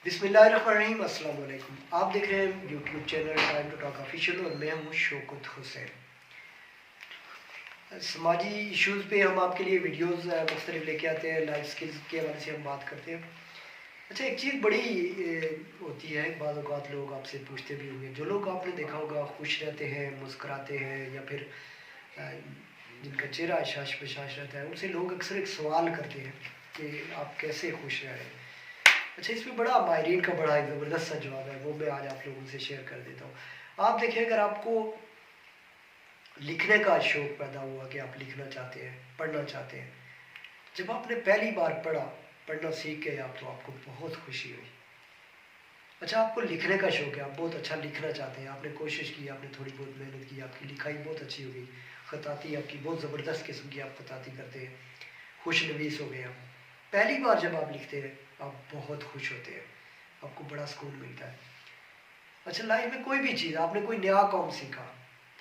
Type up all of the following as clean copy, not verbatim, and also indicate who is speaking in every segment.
Speaker 1: बिस्मिल्लाहिर्रहमानिर्रहीम, अस्सलाम वालेकुम। आप देख रहे हैं YouTube channel Time To Talk official और मैं हूं शौकत हुसैन। समाजी इश्यूज़ पे हम आपके लिए वीडियोस मुख्तलिफ लेके आते हैं। लाइफ स्किल्स के हवाले से हम बात करते हैं। अच्छा, एक चीज़ बड़ी होती है, बाज़ औक़ात लोग आपसे पूछते भी होंगे, जो लोग आपने देखा होगा खुश रहते हैं, मुस्कुराते हैं, या फिर अ, जिनका चेहरा शाश बशाश रहता है, उनसे लोग अक्सर एक सवाल करते हैं कि आप कैसे खुश रह रहे हैं। अच्छा, इसमें बड़ा माहिरीन का बड़ा एक ज़बरदस्त सा जवाब है, वो मैं आज आप लोगों से शेयर कर देता हूँ। आप देखिए, अगर आपको लिखने का शौक़ पैदा हुआ कि आप लिखना चाहते हैं, पढ़ना चाहते हैं, जब आपने पहली बार पढ़ना सीख गए आप, तो आपको बहुत खुशी हुई। अच्छा, आपको लिखने का शौक़ है, आप बहुत अच्छा लिखना चाहते हैं, आपने कोशिश की, आपने थोड़ी बहुत मेहनत की, आपकी लिखाई बहुत अच्छी हो गई, ख़ताती आपकी बहुत ज़बरदस्त किस्म की आप ख़ताती करते हैं, खुशनवीस हो गए आप। पहली बार जब आप लिखते हैं, आप बहुत खुश होते हैं, आपको बड़ा सुकून मिलता है। अच्छा, लाइफ में कोई भी चीज़, आपने कोई नया काम सीखा,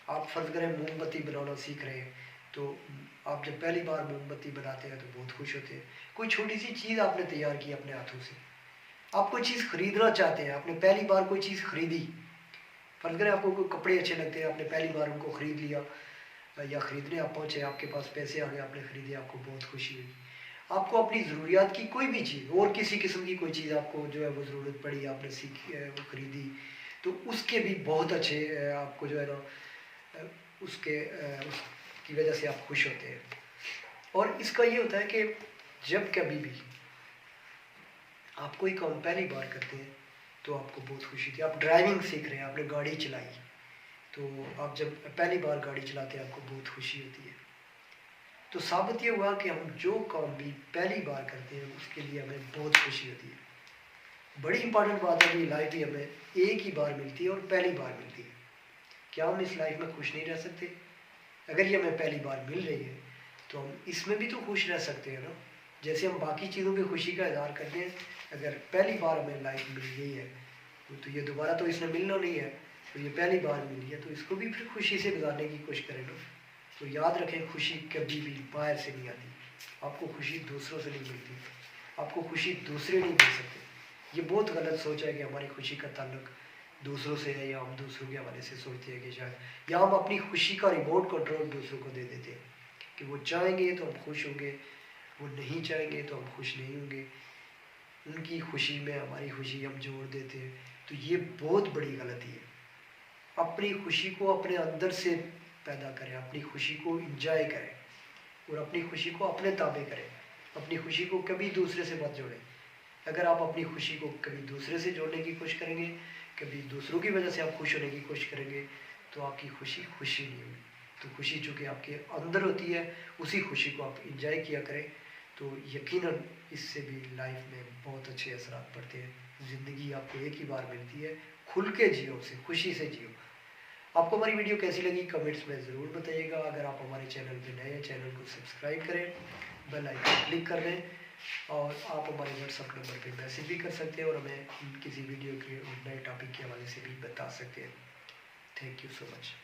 Speaker 1: आप फ़र्ज़ करें मोमबत्ती बनाना सीख रहे हैं, तो आप जब पहली बार मोमबत्ती बनाते हैं तो बहुत खुश होते हैं। कोई छोटी सी चीज़ आपने तैयार की अपने हाथों से, आप कोई चीज़ ख़रीदना चाहते हैं, आपने पहली बार कोई चीज़ ख़रीदी, फ़र्ज़ करें आपको कोई कपड़े अच्छे लगते हैं, आपने पहली बार उनको ख़रीद लिया, या ख़रीदने आप पहुँचे, आपके पास पैसे आ गए, आपने ख़रीदे, आपको बहुत खुशी हुई। आपको अपनी ज़रूरियात की कोई भी चीज़ और किसी किस्म की कोई चीज़ आपको जो है वो ज़रूरत पड़ी, आपने सीखी है, वो ख़रीदी, तो उसके भी बहुत अच्छे आपको जो है ना उसकी वजह से आप खुश होते हैं। और इसका ये होता है कि जब कभी भी आप कोई काम पहली बार करते हैं तो आपको बहुत खुशी थी। आप ड्राइविंग सीख रहे हैं, आपने गाड़ी चलाई, तो आप जब पहली बार गाड़ी चलाते हैं आपको बहुत खुशी होती है। तो साबित ये हुआ कि हम जो काम भी पहली बार करते हैं उसके लिए हमें बहुत खुशी होती है। बड़ी इंपॉर्टेंट बात है कि लाइफ ही हमें एक ही बार मिलती है और पहली बार मिलती है। क्या हम इस लाइफ में खुश नहीं रह सकते? अगर ये हमें पहली बार मिल रही है तो हम इसमें भी तो खुश रह सकते हैं ना। जैसे हम बाकी चीज़ों पे खुशी का इज़हार करते हैं, अगर पहली बार हमें लाइफ मिल गई है तो ये दोबारा तो इसने मिलना नहीं है, तो ये पहली बार मिली है, तो इसको भी फिर खुशी से गुजारने की कोशिश करें ना। तो याद रखें, खुशी कभी भी बाहर से नहीं आती, आपको खुशी दूसरों से नहीं मिलती, आपको खुशी दूसरे नहीं दे सकते। ये बहुत गलत सोच है कि हमारी खुशी का ताल्लुक दूसरों से है, या हम दूसरों के हवाले से सोचते हैं कि शायद, या हम अपनी खुशी का रिमोट कंट्रोल दूसरों को दे देते हैं कि वो चाहेंगे तो हम खुश होंगे, वो नहीं चाहेंगे तो हम खुश नहीं होंगे। उनकी खुशी में हमारी खुशी हम जोड़ देते हैं, तो ये बहुत बड़ी गलती है। अपनी खुशी को अपने अंदर से पैदा करें, अपनी खुशी को इंजॉय करें और अपनी खुशी को अपने ताबे करें। अपनी खुशी को कभी दूसरे से मत जोड़ें। अगर आप अपनी खुशी को कभी दूसरे से जोड़ने की कोशिश करेंगे, कभी दूसरों की वजह से आप खुश होने की कोशिश करेंगे, तो आपकी खुशी खुशी नहीं होगी। तो खुशी चूँकि आपके अंदर होती है, उसी खुशी को आप इंजॉय किया करें, तो यकीनन इससे भी लाइफ में बहुत अच्छे असरात पड़ते हैं। ज़िंदगी आपको एक ही बार मिलती है, खुल के जियो उसे, खुशी से जियो। आपको हमारी वीडियो कैसी लगी कमेंट्स में ज़रूर बताइएगा। अगर आप हमारे चैनल पे नए हैं, चैनल को सब्सक्राइब करें, बेल आइकन क्लिक कर दें, और आप हमारे व्हाट्सएप नंबर पे मैसेज भी कर सकते हैं और हमें किसी वीडियो के नए टॉपिक के हवाले से भी बता सकते हैं। Thank you so much.